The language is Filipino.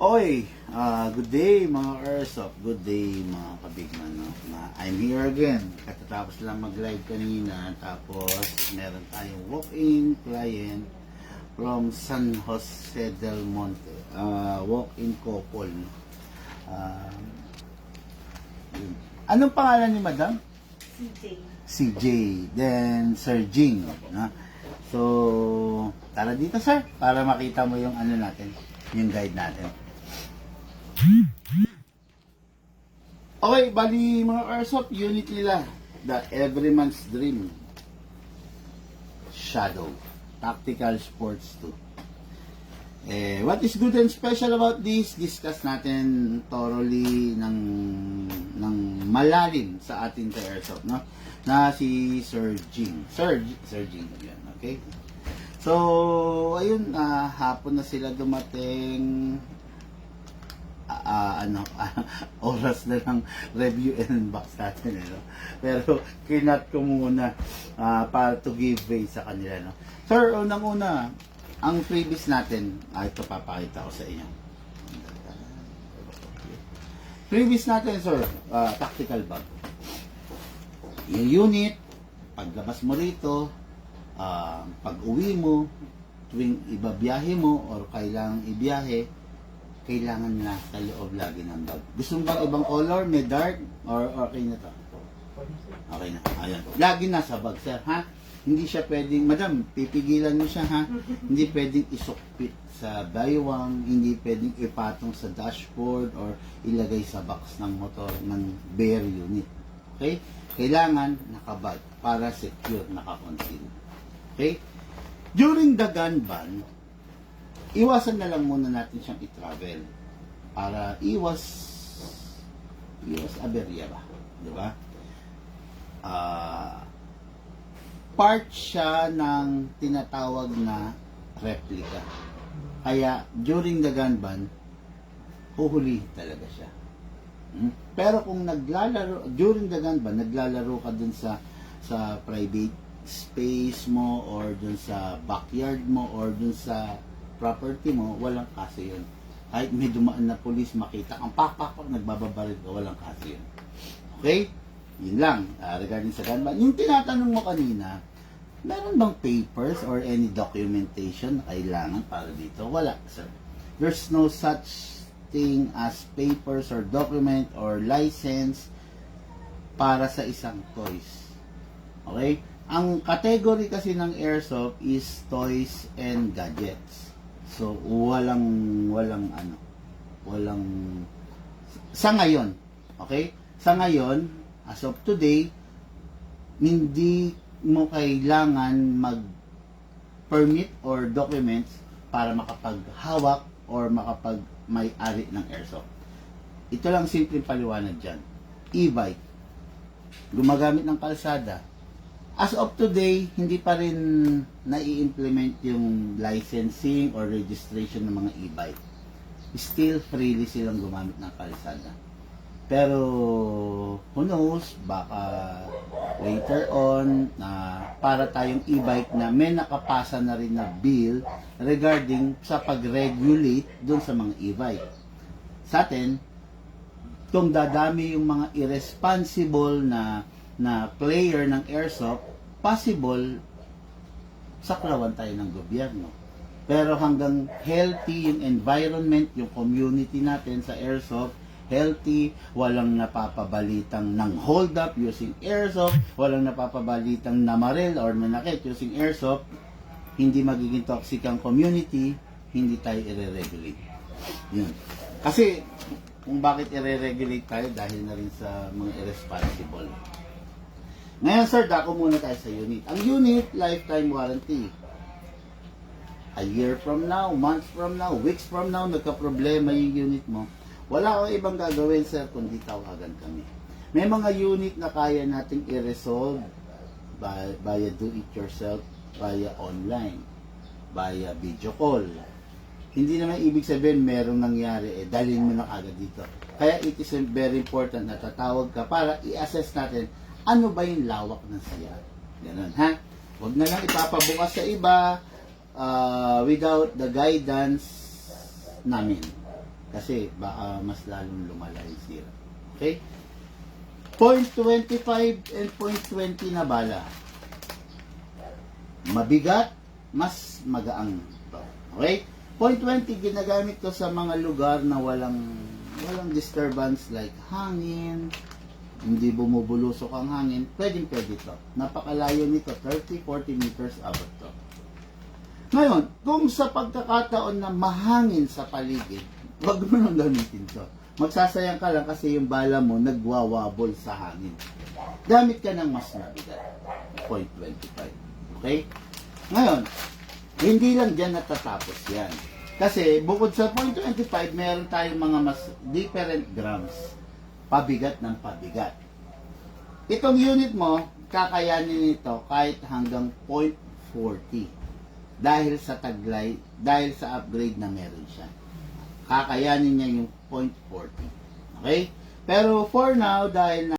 Oy, good day mga Airsoft, good day mga kabigman. No? I'm here again. Katatapos lang mag-live kanina, tapos meron tayong walk-in client from San Jose del Monte. Walk-in couple. No? Anong pangalan ni Madam? CJ. CJ, then Sir Jing. No? So, tara dito sir, para makita mo yung ano natin, yung guide natin. Okay, bali mga Airsoft unit nila, the Everyman's Dream Shadow Tactical Sports 2. What is good and special about this? Discuss natin thoroughly ng malalim sa ating Airsoft, no? Na si Sir Jing. Sir Jing, yan, okay? So, ayun, hapon na sila dumating. Oras na lang review and unbox natin, no? Pero kinat ko muna para to give way sa kanila, no? Sir, unang-una, ang previous natin, ito papakita ko sa inyo. Previous natin, sir, tactical bag. Yung unit, paglabas mo rito, pag uwi mo, tuwing ibabiyahe mo or kailangang ibiyahe, kailangan na sa loob lagi ng bag. Gusto mo bang ibang color? May dark? Or okay na to? Okay na. Ayan. Lagi nasa bag, sir, ha? Hindi siya pwedeng, madam, pipigilan mo siya, ha? Hindi pwedeng isukpit sa baywang, hindi pwedeng ipatong sa dashboard or ilagay sa box ng motor ng bare unit. Okay? Kailangan nakabag para secure, nakakonceal. Okay? During the gun ban, iwasan na lang muna natin siyang i-travel para iwas aberya ba? Di ba? Part siya ng tinatawag na replica. Kaya during the gun ban, huhuli talaga siya. Pero kung naglalaro during the gun ban, naglalaro ka dun sa private space mo or dun sa backyard mo or dun sa property mo, walang kaso yun. Kahit may dumaan na police, makita kang pak, nagbababaril ka, walang kaso yun. Okay? Yun lang, regarding sa gun ban. Yung tinatanong mo kanina, meron bang papers or any documentation na kailangan para dito? Wala, sir. There's no such thing as papers or document or license para sa isang toys. Okay? Ang category kasi ng Airsoft is toys and gadgets. So, walang sa ngayon, okay? Sa ngayon, as of today, hindi mo kailangan mag-permit or documents para makapaghawak or makapag-may-ari ng Airsoft. Ito lang simpleng paliwanag dyan. E-bike, gumagamit ng kalsada. As of today, hindi pa rin nai-implement yung licensing or registration ng mga e-bike. Still, freely silang gumamit ng kalsada. Pero, who knows, baka later on, para tayong e-bike na may nakapasa na rin na bill regarding sa pag-regulate dun sa mga e-bike. Sa atin, kung dadami yung mga irresponsible na player ng Airsoft, possible saklawan tayo ng gobyerno. Pero hanggang healthy yung environment, yung community natin sa Airsoft, healthy, walang napapabalitang ng hold up using Airsoft, walang napapabalitang namaril or nanakit using Airsoft, hindi magiging toxic ang community, hindi tayo i-regulate. Yun. Kasi, kung bakit i-regulate tayo, dahil na rin sa mga irresponsible. Ngayon sir, dako muna tayo sa unit. Ang unit, lifetime warranty. A year from now, months from now, weeks from now, nagka-problema yung unit mo, wala akong ibang gagawin sir, kundi tawagan kami. May mga unit na kaya nating i-resolve via do-it-yourself, via online, via video call. Hindi naman ibig sabihin merong nangyari, dalhin mo na agad dito. Kaya it is very important na tatawag ka para i-assess natin ano ba yung lawak ng siya. Ganun, ha? Huwag na lang ipapabukas sa iba without the guidance namin. Kasi baka mas lalong lumala yung sira. Okay? 0.25 and 0.20 na bala. Mabigat, mas magaang to. Okay? 0.20 ginagamit ko sa mga lugar na walang disturbance like hangin, hindi bumubulusok ang hangin, pwede to. Napakalayo nito, 30-40 meters abot to. Ngayon, kung sa pagkakataon na mahangin sa paligid, wag mo nang gamitin to. Magsasayang ka lang kasi yung bala mo nagwawabol sa hangin. Gamit ka ng mas mabigat, 0.25. Okay? Ngayon, hindi lang dyan natatapos yan. Kasi bukod sa 0.25, meron tayong mga mas different grams. Pabigat ng pabigat. Itong unit mo, kakayanin nito kahit hanggang 0.40. Dahil sa taglay, dahil sa upgrade na meron siya. Kakayanin niya yung 0.40. Okay? Pero for now, dahil